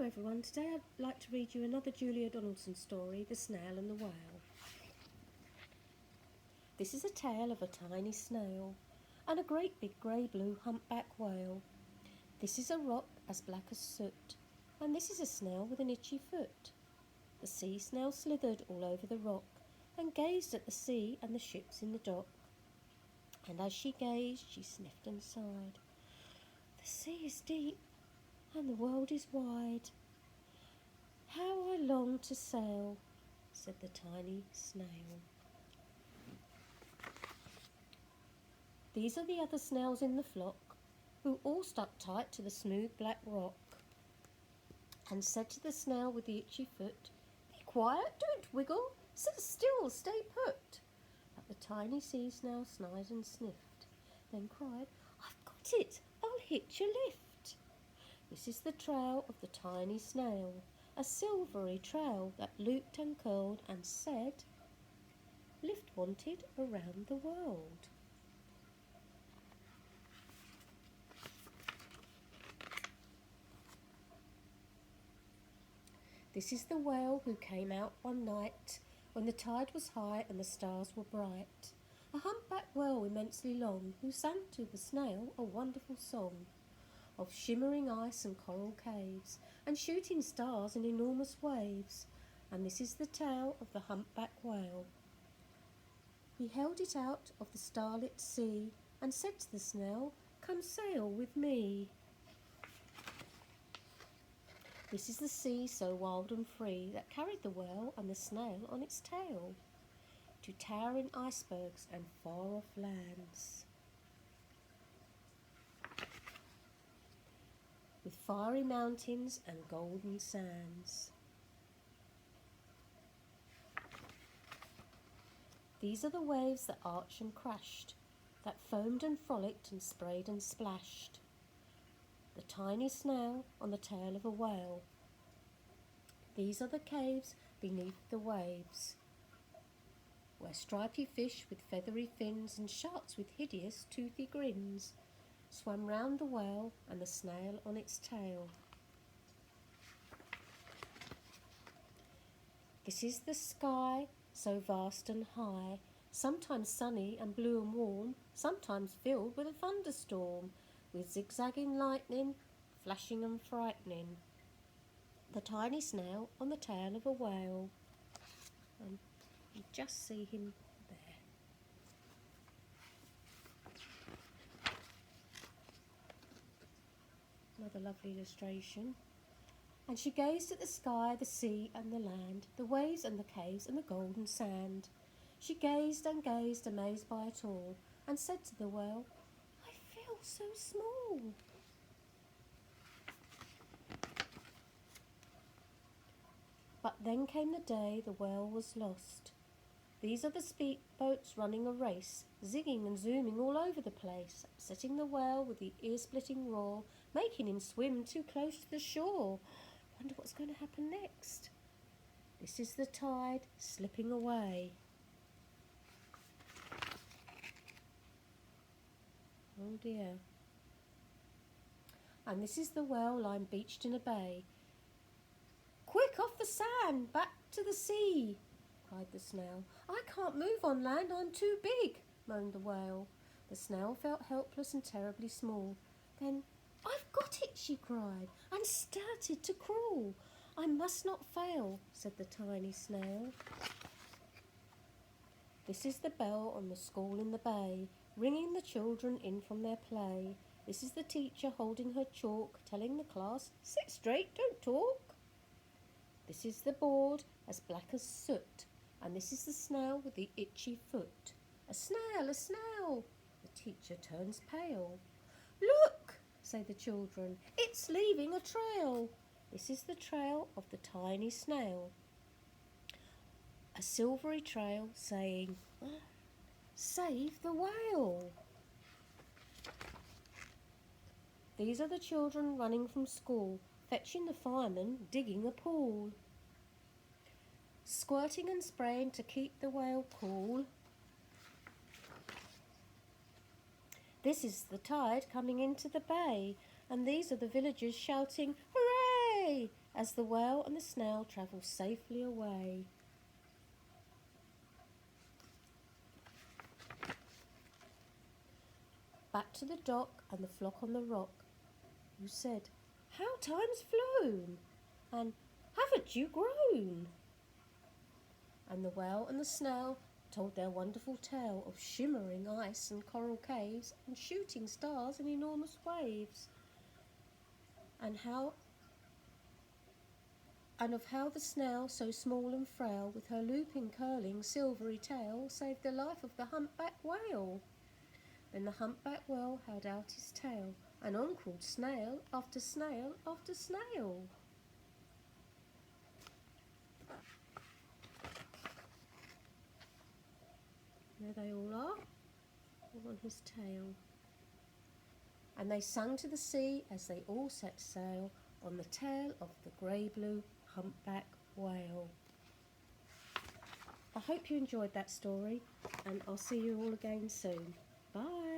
Hello everyone, today I'd like to read you another Julia Donaldson story, The Snail and the Whale. This is a tale of a tiny snail and a great big grey-blue humpback whale. This is a rock as black as soot, and this is a snail with an itchy foot. The sea snail slithered all over the rock and gazed at the sea and the ships in the dock. And as she gazed, she sniffed and sighed. The sea is deep and the world is wide. How I long to sail, said the tiny snail. These are the other snails in the flock, who all stuck tight to the smooth black rock, and said to the snail with the itchy foot, "Be quiet, don't wiggle, sit still, stay put." But the tiny sea snail sighed and sniffed, then cried, "I've got it, I'll hitch a lift." This is the trail of the tiny snail, a silvery trail that looped and curled and said, "Lift wanted around the world." This is the whale who came out one night when the tide was high and the stars were bright, a humpback whale immensely long, who sang to the snail a wonderful song of shimmering ice and coral caves, and shooting stars in enormous waves. And this is the tale of the humpback whale. He held it out of the starlit sea and said to the snail, "Come sail with me." This is the sea so wild and free that carried the whale and the snail on its tail to towering icebergs and far-off lands, with fiery mountains and golden sands. These are the waves that arched and crashed, that foamed and frolicked and sprayed and splashed. The tiny snail on the tail of a whale. These are the caves beneath the waves, where stripy fish with feathery fins and sharks with hideous toothy grins swam round the whale and the snail on its tail. This is the sky so vast and high, sometimes sunny and blue and warm, sometimes filled with a thunderstorm, with zigzagging lightning, flashing and frightening. The tiny snail on the tail of a whale. And you just see him there. Another lovely illustration. And she gazed at the sky, the sea and the land, the waves and the caves and the golden sand. She gazed and gazed, amazed by it all, and said to the whale, "I feel so small." But then came the day the whale was lost. These are the speedboats running a race, zigging and zooming all over the place, upsetting the whale with the ear-splitting roar, making him swim too close to the shore. Wonder what's going to happen next. This is the tide slipping away. Oh dear. And this is the whale lying beached in a bay. "Quick, off the sand, back to the sea," cried the snail. "I can't move on land, I'm too big," moaned the whale. The snail felt helpless and terribly small. Then, "I've got it," she cried, and started to crawl. "I must not fail," said the tiny snail. This is the bell on the school in the bay, ringing the children in from their play. This is the teacher holding her chalk, telling the class, "Sit straight, don't talk." This is the board as black as soot, and this is the snail with the itchy foot. "A snail, a snail!" The teacher turns pale. "Look," say the children, "it's leaving a trail." This is the trail of the tiny snail. A silvery trail saying, "Save the whale." These are the children running from school, fetching the fireman, digging a pool, squirting and spraying to keep the whale cool. This is the tide coming into the bay, and these are the villagers shouting, "Hooray!" as the whale and the snail travel safely away. Back to the dock and the flock on the rock, who said, "How time's flown, and haven't you grown?" And the whale and the snail told their wonderful tale of shimmering ice and coral caves and shooting stars and enormous waves, and of how the snail, so small and frail, with her looping, curling, silvery tail, saved the life of the humpback whale. Then the humpback whale held out his tail, and on crawled snail after snail after snail. There they all are, all on his tail. And they sung to the sea as they all set sail on the tail of the grey-blue humpback whale. I hope you enjoyed that story, and I'll see you all again soon. Bye.